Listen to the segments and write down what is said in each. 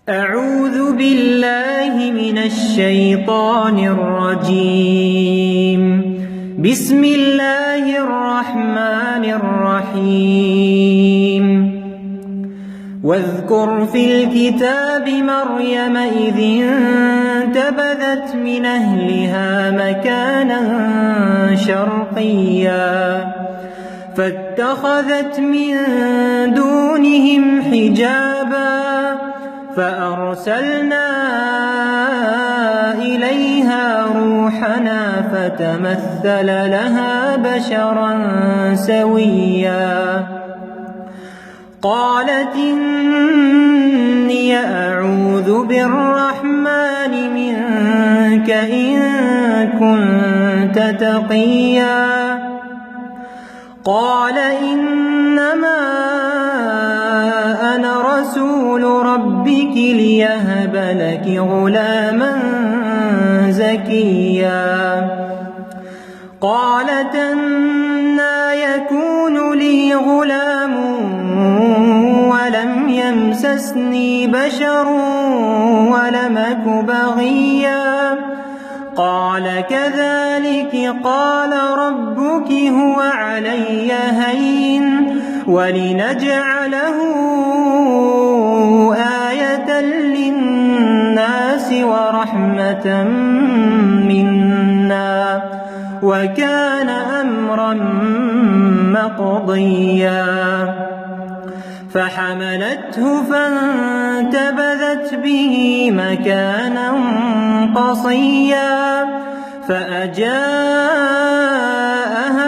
أعوذ بالله من الشيطان الرجيم. بسم الله الرحمن الرحيم. واذكر في الكتاب مريم إذ انتبذت من أهلها مكانا شرقيا فاتخذت من دونهم حجابا فأرسلنا إليها روحنا فتمثل لها بشرا سويا قالت إني أعوذ بالرحمن منك إن كنت تقيا قال إنما أنا رسول ربك ليهب لك غلاما زكيا قالت أنى يكون لي غلام ولم يمسسني بشر ولم أك بغيا قال كذلك قال ربك هو علي هين ولنجعله آية للناس ورحمة منا وكان أمرا مقضيا فحملته فانتبذت به مكانا قصيا فأجاءها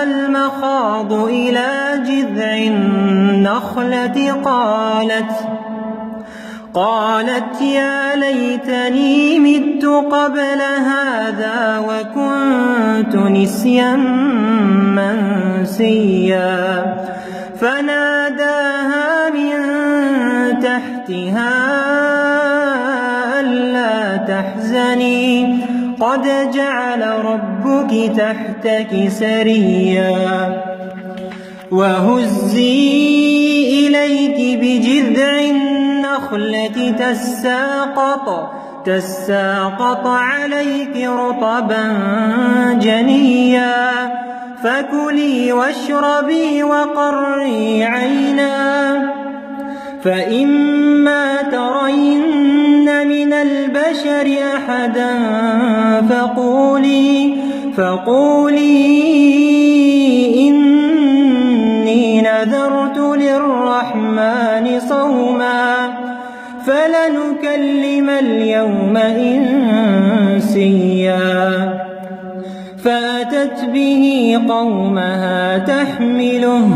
المخاض إلى جذع النخلة قالت يا ليتني مت قبل هذا وكنت نسيا منسيا فناداها من تحتها ألا تحزني قد جعل ربك تحتك سريا وهزي إليك بجذع النخلة تساقط عليك رطبا جنيا فكلي واشربي وقري عينا فإما ترين من البشر أحدا فقولي إني نذرت للرحمن صوما فلنكلم اليوم إنسيا فأتت به قومها تحمله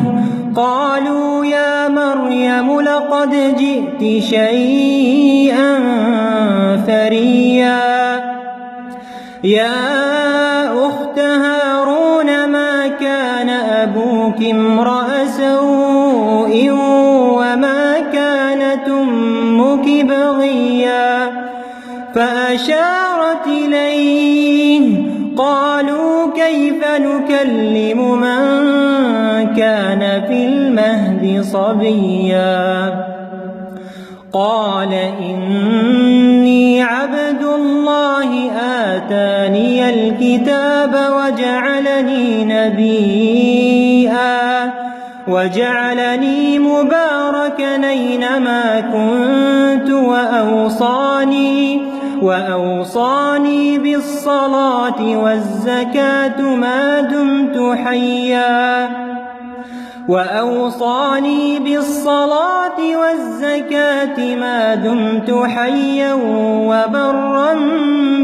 قالوا يا مريم لقد جئت شيئا فريا يا أخت هارون ما كان أبوك امرأ سوء وما كانت أمك بغيا فأشارت إليه قالوا كيف نكلم من كان في المهد صبيا قال إني عبد الله آتاني الكتاب وجعلني نبيا وجعلني مباركا أينما كنت وأوصاني بالصلاة والزكاة ما دمت حيا وبرا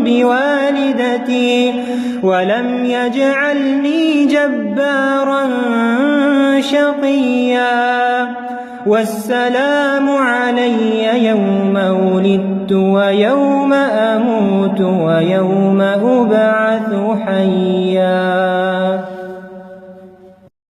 بوالدتي ولم يجعلني جبارا شقيا والسلام علي يوم ولدت ويوم أموت ويوم